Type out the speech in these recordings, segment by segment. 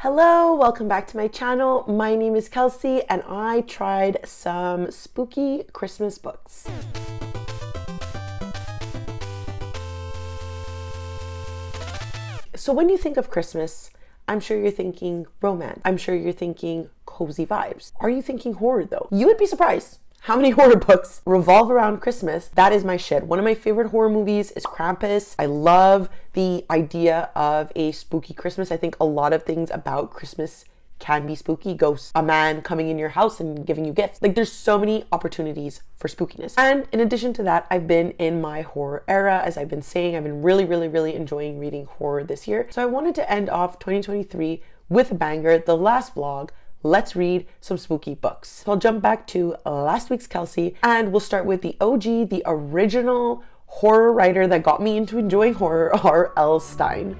Hello, welcome back to my channel. My name is Kelsey and I tried some spooky Christmas books. So when you think of Christmas, I'm sure you're thinking romance. I'm sure you're thinking cozy vibes. Are you thinking horror though? You would be surprised how many horror books revolve around Christmas. That is my shit. One of my favorite horror movies is Krampus. I love the idea of a spooky Christmas. I think a lot of things about Christmas can be spooky. Ghosts, a man coming in your house and giving you gifts. Like, there's so many opportunities for spookiness. And in addition to that, I've been in my horror era. As I've been saying, I've been really enjoying reading horror this year. So I wanted to end off 2023 with a banger. The last vlog, let's read some spooky books. So I'll jump back to last week's Kelsey and we'll start with the OG, the original horror writer that got me into enjoying horror, R.L. Stine.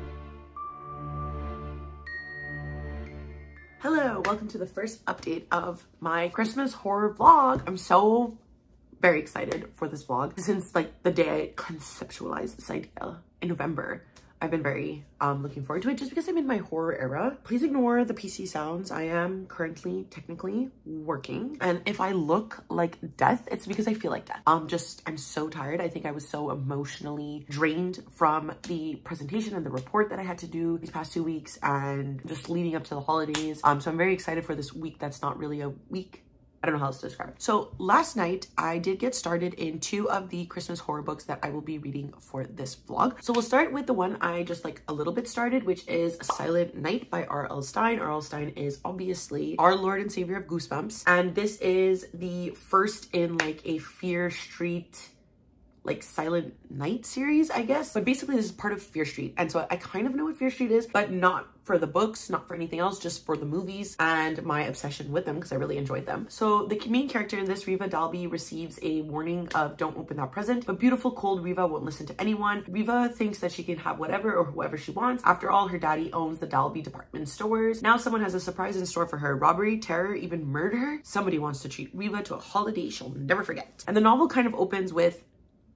Hello, welcome to the first update of my Christmas horror vlog. I'm so very excited for this vlog. Since like the day I conceptualized this idea in November, I've been very looking forward to it just because I'm in my horror era. Please ignore the PC sounds. I am currently technically working. And if I look like death, it's because I feel like death. I'm so tired. I think I was so emotionally drained from the presentation and the report that I had to do these past 2 weeks and just leading up to the holidays. So I'm very excited for this week that's not really a week. I don't know how else to describe it. So last night I did get started in 2 of the Christmas horror books that I will be reading for this vlog. So we'll start with the one I just like a little bit started, which is Silent Night by R.L. Stine. R.L. Stine is obviously our Lord and Savior of Goosebumps. And this is the first in like a Fear Street, like Silent Night series, I guess. But basically this is part of Fear Street. And so I kind of know what Fear Street is, but not for the books, not for anything else, just for the movies and my obsession with them because I really enjoyed them. So the main character in this, Riva Dalby, receives a warning of don't open that present, but beautiful cold Riva won't listen to anyone. Riva thinks that she can have whatever or whoever she wants. After all, her daddy owns the Dalby department stores. Now someone has a surprise in store for her. Robbery, terror, even murder. Somebody wants to treat Riva to a holiday she'll never forget. And the novel kind of opens with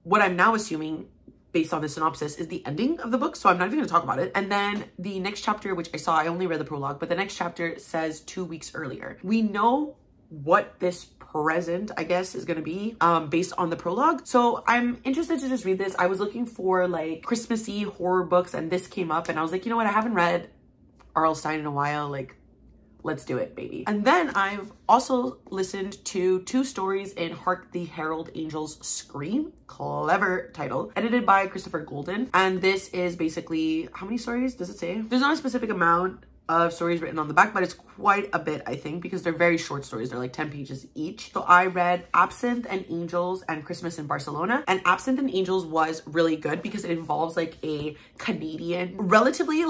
what I'm now assuming, based on the synopsis, is the ending of the book. So I'm not even gonna talk about it. And then the next chapter, which I only read the prologue, but the next chapter says 2 weeks earlier. We know what this present, I guess, is gonna be based on the prologue. So I'm interested to just read this. I was looking for like Christmassy horror books and this came up and I was like, you know what? I haven't read R.L. Stine in a while. Like, let's do it, baby. And then I've also listened to 2 stories in Hark the Herald Angels Scream. Clever title. Edited by Christopher Golden. And this is basically, how many stories does it say? There's not a specific amount of stories written on the back, but it's quite a bit, I think, because they're very short stories. They're like 10 pages each. So I read Absinthe and Angels and Christmas in Barcelona. And Absinthe and Angels was really good because it involves like a Canadian, relatively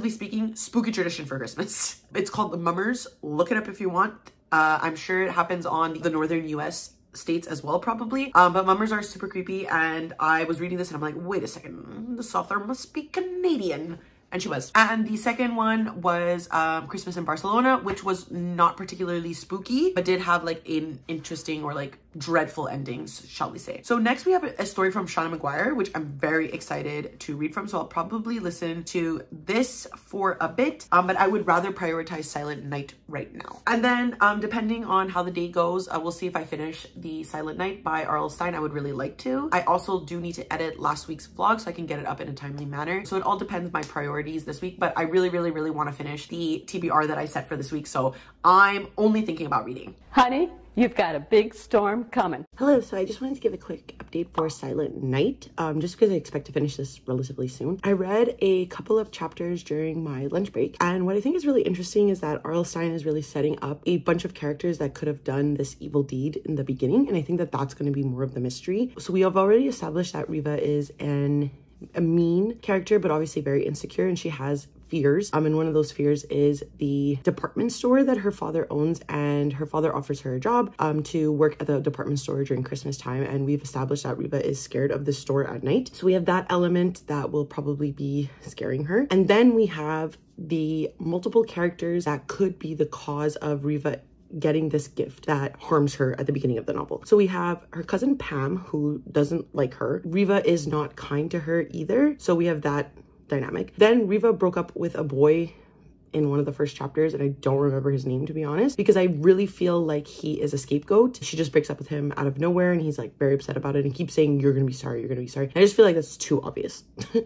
speaking, spooky tradition for Christmas. It's called the Mummers. Look it up if you want. I'm sure it happens on the northern US states as well, probably. But Mummers are super creepy. And I was reading this and I'm like, wait a second, this author must be Canadian. And she was. And the second one was Christmas in Barcelona, which was not particularly spooky, but did have like an interesting or like dreadful endings, shall we say. So next we have a story from Shauna Maguire, which I'm very excited to read from. So I'll probably listen to this for a bit, but I would rather prioritize Silent Night right now. And then depending on how the day goes, we'll see if I finish the Silent Night by R.L. Stine. I would really like to. I also do need to edit last week's vlog so I can get it up in a timely manner. So it all depends my priorities this week, but I really want to finish the TBR that I set for this week. So I'm only thinking about reading. Honey, you've got a big storm coming. Hello, so I just wanted to give a quick update for Silent Night, just because I expect to finish this relatively soon. I read a couple of chapters during my lunch break, and what I think is really interesting is that R.L. Stine is really setting up a bunch of characters that could have done this evil deed in the beginning, and I think that that's going to be more of the mystery. So we have already established that Riva is a mean character, but obviously very insecure, and she has fears. And one of those fears is the department store that her father owns, and her father offers her a job to work at the department store during Christmas time. And we've established that Riva is scared of the store at night. So we have that element that will probably be scaring her. And then we have the multiple characters that could be the cause of Riva getting this gift that harms her at the beginning of the novel. So we have her cousin Pam, who doesn't like her. Riva is not kind to her either. So we have that dynamic. Then Riva broke up with a boy in one of the first chapters, and I don't remember his name, to be honest, because I really feel like he is a scapegoat. She just breaks up with him out of nowhere, and he's like very upset about it and keeps saying, you're gonna be sorry, you're gonna be sorry. And I just feel like that's too obvious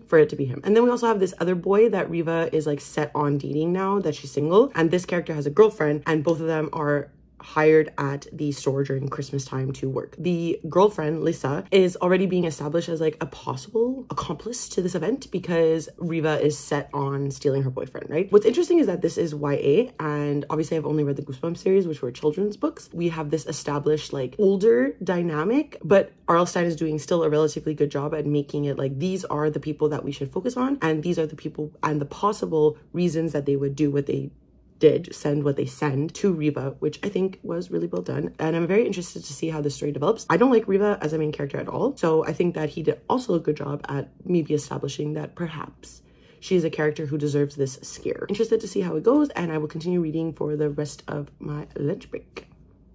for it to be him. And then we also have this other boy that Riva is like set on dating now that she's single, and this character has a girlfriend, and both of them are hired at the store during Christmas time to work. The girlfriend, Lisa, is already being established as like a possible accomplice to this event because Riva is set on stealing her boyfriend, right? What's interesting is that this is YA, and obviously I've only read the Goosebumps series, which were children's books. We have this established like older dynamic, but R.L. Stine is doing still a relatively good job at making it like these are the people that we should focus on, and these are the people and the possible reasons that they would do what they did, send what they send to Riva, which I think was really well done. And I'm very interested to see how the story develops. I don't like Riva as a main character at all, so I think that he did also a good job at maybe establishing that perhaps she's a character who deserves this scare. Interested to see how it goes, and I will continue reading for the rest of my lunch break.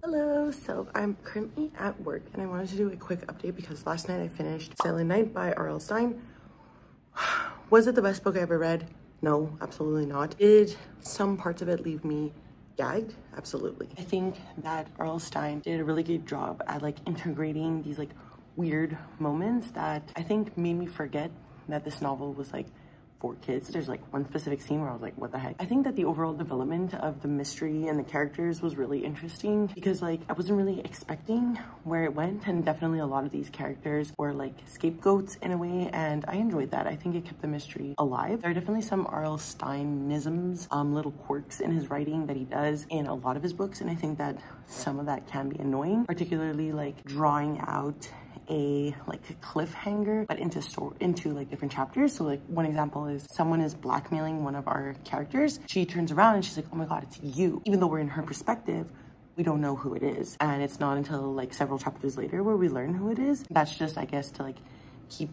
Hello, so I'm currently at work, and I wanted to do a quick update because last night I finished Silent Night by R.L. Stine. Was it the best book I ever read? No, absolutely not. Did some parts of it leave me gagged? Absolutely. I think that R.L. Stine did a really good job at like integrating these like weird moments that I think made me forget that this novel was like for kids. There's like one specific scene where I was like, what the heck? I think that the overall development of the mystery and the characters was really interesting because like I wasn't really expecting where it went, and definitely a lot of these characters were like scapegoats in a way, and I enjoyed that. I think it kept the mystery alive. There are definitely some R.L. Stine-isms, little quirks in his writing that he does in a lot of his books, and I think that some of that can be annoying, particularly like drawing out a cliffhanger but into like different chapters. So like one example is someone is blackmailing one of our characters. She turns around and she's like, oh my god, it's you, even though we're in her perspective. We don't know who it is, and it's not until like several chapters later where we learn who it is. That's just, I guess, to like keep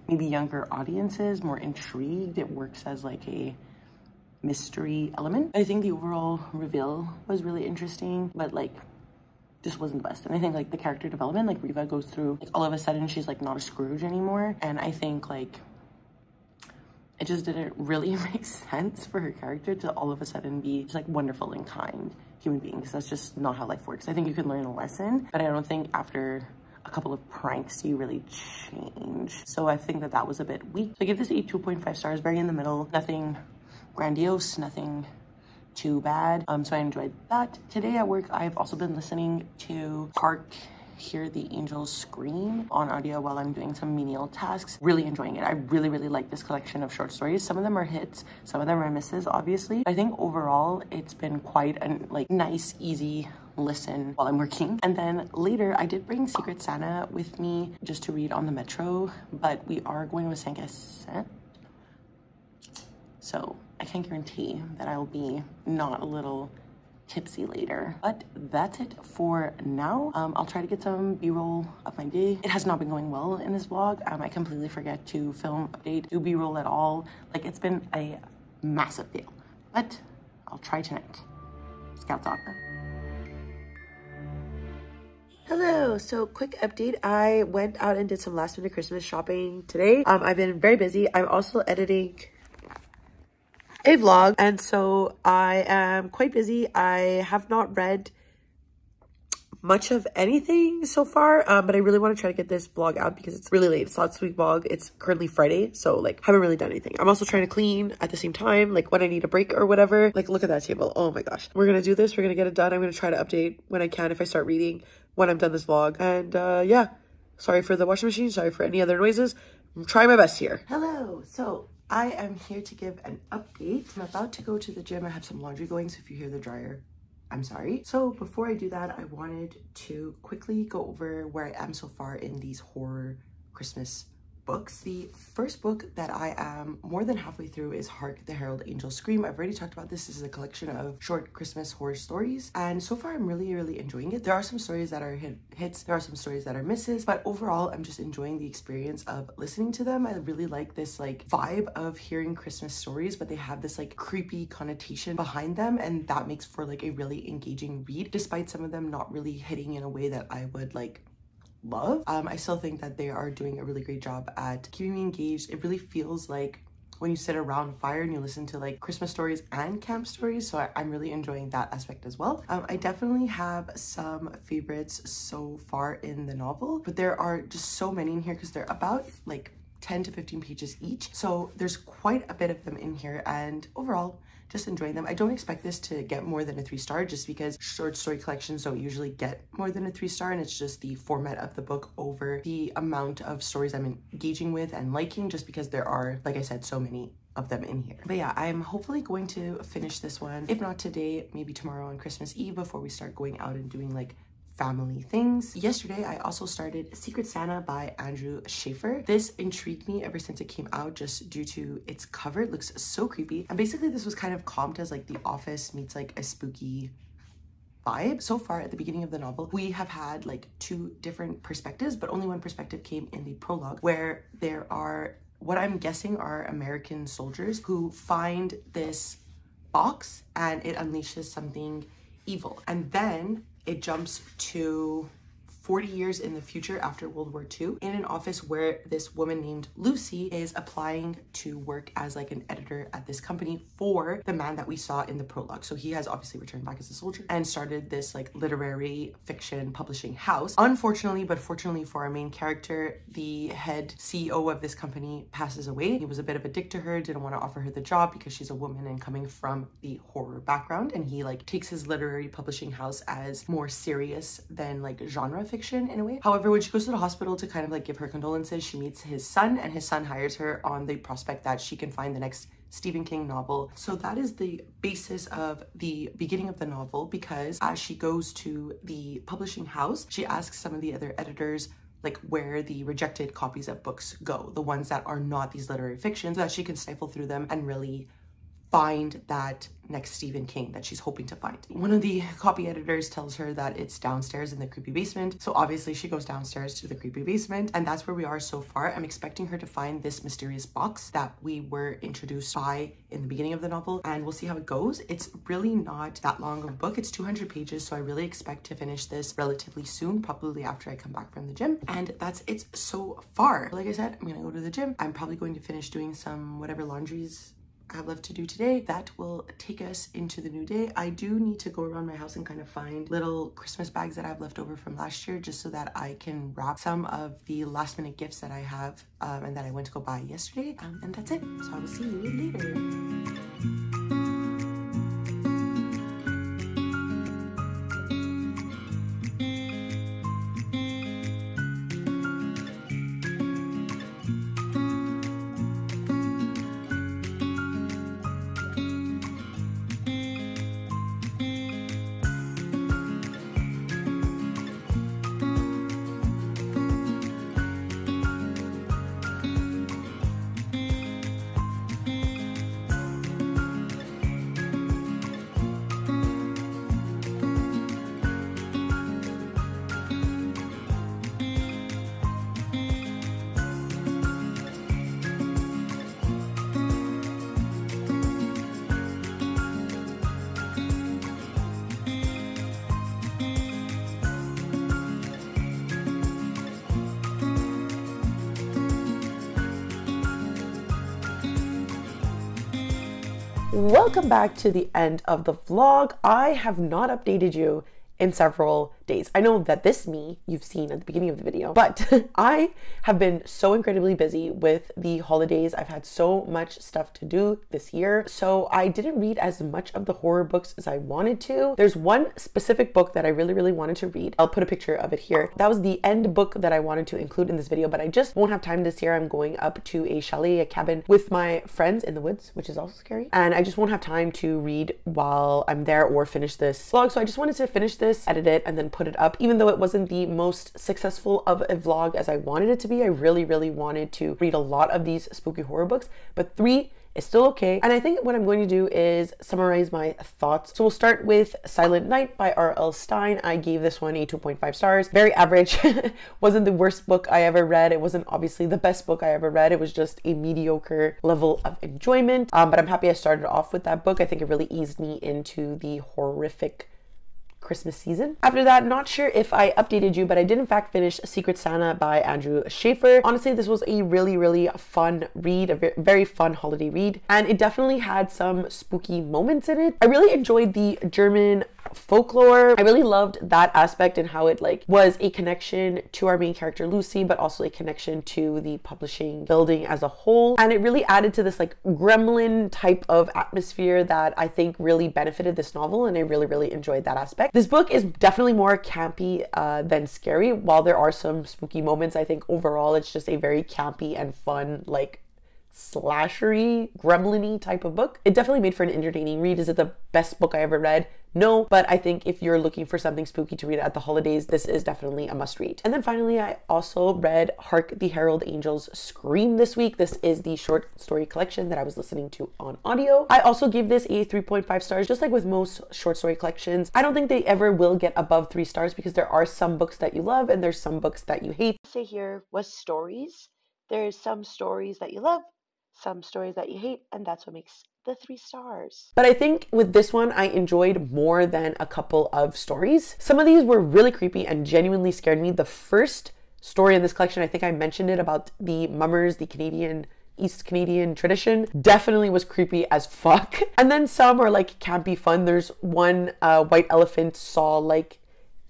maybe younger audiences more intrigued. It works as like a mystery element. I think the overall reveal was really interesting, but like just wasn't the best. And I think like the character development, like Riva goes through, like all of a sudden she's like not a Scrooge anymore, and I think like it just didn't really make sense for her character to all of a sudden be just like wonderful and kind human being, because that's just not how life works. I think you can learn a lesson, but I don't think after a couple of pranks you really change. So I think that that was a bit weak. So I give this a 2.5 stars, very in the middle, nothing grandiose, nothing too bad. So I enjoyed that. Today at work, I've also been listening to Hark Hear the Angels Scream on audio while I'm doing some menial tasks. Really enjoying it. I really like this collection of short stories. Some of them are hits, some of them are misses, obviously. I think overall it's been quite a like nice, easy listen while I'm working. And then later I did bring Secret Santa with me just to read on the metro, but we are going to Saint-Hyacinthe, so I can't guarantee that I'll be not a little tipsy later. But that's it for now. I'll try to get some b-roll of my day. It has not been going well in this vlog. I completely forget to film, update, do b-roll at all. Like, it's been a massive fail, but I'll try tonight. Scout's honor. Hello, so quick update. I went out and did some last minute Christmas shopping today. I've been very busy. I'm also editing a vlog, and so I am quite busy. I have not read much of anything so far, but I really want to try to get this vlog out because it's really late. It's last week vlog. It's currently Friday, so like haven't really done anything. I'm also trying to clean at the same time, like when I need a break or whatever. Like, look at that table. Oh my gosh, we're gonna do this. We're gonna get it done. I'm gonna try to update when I can, if I start reading, when I'm done this vlog. And yeah, sorry for the washing machine, sorry for any other noises. I'm trying my best here. Hello, so I am here to give an update. I'm about to go to the gym. I have some laundry going, so if you hear the dryer, I'm sorry. So before I do that, I wanted to quickly go over where I am so far in these horror Christmas books. The first book that I am more than halfway through is Hark the Herald Angels Scream. I've already talked about this. This is a collection of short Christmas horror stories, and so far I'm really enjoying it. There are some stories that are hits, there are some stories that are misses, but overall I'm just enjoying the experience of listening to them. I really like this like vibe of hearing Christmas stories, but they have this like creepy connotation behind them, and that makes for like a really engaging read, despite some of them not really hitting in a way that I would like love. I still think that they are doing a really great job at keeping me engaged. It really feels like when you sit around fire and you listen to like Christmas stories and camp stories. So I'm really enjoying that aspect as well. I definitely have some favorites so far in the novel, but there are just so many in here because they're about like 10 to 15 pages each. So there's quite a bit of them in here, and overall just enjoying them. I don't expect this to get more than a 3-star just because short story collections don't usually get more than a 3-star, and it's just the format of the book over the amount of stories I'm engaging with and liking, just because there are, like I said, so many of them in here. But yeah, I'm hopefully going to finish this one. If not today, maybe tomorrow on Christmas Eve before we start going out and doing like family things. Yesterday, I also started Secret Santa by Andrew Schaefer. This intrigued me ever since it came out just due to its cover. It looks so creepy. And basically this was kind of comped as like The Office meets like a spooky vibe. So far at the beginning of the novel, we have had like 2 different perspectives, but only one perspective came in the prologue, where there are what I'm guessing are American soldiers who find this box and it unleashes something evil. And then it jumps to 40 years in the future after World War II in an office where this woman named Lucy is applying to work as like an editor at this company for the man that we saw in the prologue. So he has obviously returned back as a soldier and started this like literary fiction publishing house. Unfortunately, but fortunately for our main character, the head CEO of this company passes away. He was a bit of a dick to her, didn't want to offer her the job because she's a woman and coming from the horror background, and he like takes his literary publishing house as more serious than like genre fiction in a way. However, when she goes to the hospital to kind of like give her condolences, she meets his son, and his son hires her on the prospect that she can find the next Stephen King novel. So that is the basis of the beginning of the novel, because as she goes to the publishing house, she asks some of the other editors like where the rejected copies of books go, the ones that are not these literary fictions, so that she can stifle through them and really find that next Stephen King that she's hoping to find. One of the copy editors tells her that it's downstairs in the creepy basement. So obviously she goes downstairs to the creepy basement, and that's where we are so far. I'm expecting her to find this mysterious box that we were introduced by in the beginning of the novel, and we'll see how it goes. It's really not that long of a book. It's 200 pages. So I really expect to finish this relatively soon, probably after I come back from the gym. And that's it so far. Like I said, I'm gonna go to the gym. I'm probably going to finish doing some whatever laundries I have left to do today. That will take us into the new day. I do need to go around my house and kind of find little Christmas bags that I've left over from last year, just so that I can wrap some of the last minute gifts that I have and that I went to go buy yesterday. And that's it. So I will see you later. Welcome back to the end of the vlog. I have not updated you in several days. I know that this me you've seen at the beginning of the video, but I have been so incredibly busy with the holidays. I've had so much stuff to do this year, so I didn't read as much of the horror books as I wanted to. There's one specific book that I really wanted to read. I'll put a picture of it here. That was the end book that I wanted to include in this video, but I just won't have time this year. I'm going up to a chalet, a cabin with my friends in the woods, which is also scary, and I just won't have time to read while I'm there or finish this vlog. So I just wanted to finish this, edit it, and then put it up. Even though it wasn't the most successful of a vlog as I wanted it to be, I really wanted to read a lot of these spooky horror books, but 3 is still okay. And I think what I'm going to do is summarize my thoughts. So we'll start with Silent Night by R.L. Stine. I gave this one a 2.5 stars. Very average. Wasn't the worst book I ever read. It wasn't obviously the best book I ever read. It was just a mediocre level of enjoyment. But I'm happy I started off with that book. I think it really eased me into the horrific Christmas season. After that, not sure if I updated you, but I did in fact finish Secret Santa by Andrew Schaefer. Honestly, this was a really fun read, a very fun holiday read, and it definitely had some spooky moments in it. I really enjoyed the German folklore. I really loved that aspect and how it like was a connection to our main character Lucy, but also a connection to the publishing building as a whole, and it really added to this like gremlin type of atmosphere that I think really benefited this novel, and I really enjoyed that aspect. This book is definitely more campy than scary. While there are some spooky moments, I think overall it's just a very campy and fun, like slashery, gremlin-y type of book. It definitely made for an entertaining read. Is it the best book I ever read? No, but I think if you're looking for something spooky to read at the holidays, this is definitely a must read. And then finally, I also read Hark the Herald Angels Scream this week. This is the short story collection that I was listening to on audio. I also gave this a 3.5 stars, just like with most short story collections. I don't think they ever will get above 3 stars because there are some books that you love and there's some books that you hate. Say here was stories. There's some stories that you love, some stories that you hate, and that's what makes the 3 stars. But I think with this one, I enjoyed more than a couple of stories. Some of these were really creepy and genuinely scared me. The first story in this collection, I think I mentioned it, about the mummers, the East Canadian tradition, definitely was creepy as fuck. And then some are like campy fun. There's one white elephant saw like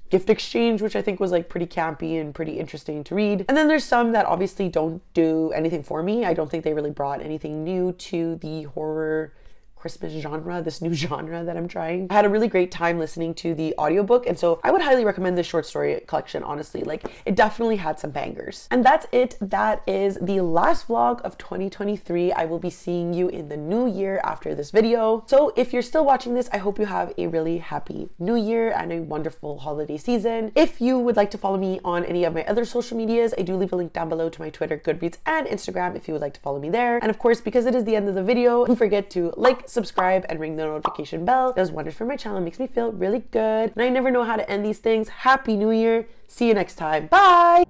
gift exchange, which I think was like pretty campy and pretty interesting to read. And then there's some that obviously don't do anything for me. I don't think they really brought anything new to the horror Christmas genre, this new genre that I'm trying. I had a really great time listening to the audiobook, and so I would highly recommend this short story collection, honestly. Like, it definitely had some bangers. And that's it. That is the last vlog of 2023. I will be seeing you in the new year after this video. So if you're still watching this, I hope you have a really happy new year and a wonderful holiday season. If you would like to follow me on any of my other social medias, I do leave a link down below to my Twitter, Goodreads, and Instagram if you would like to follow me there. And of course, because it is the end of the video, don't forget to like, subscribe, and ring the notification bell. It does wonders for my channel. It makes me feel really good. And I never know how to end these things. Happy New Year. See you next time. Bye.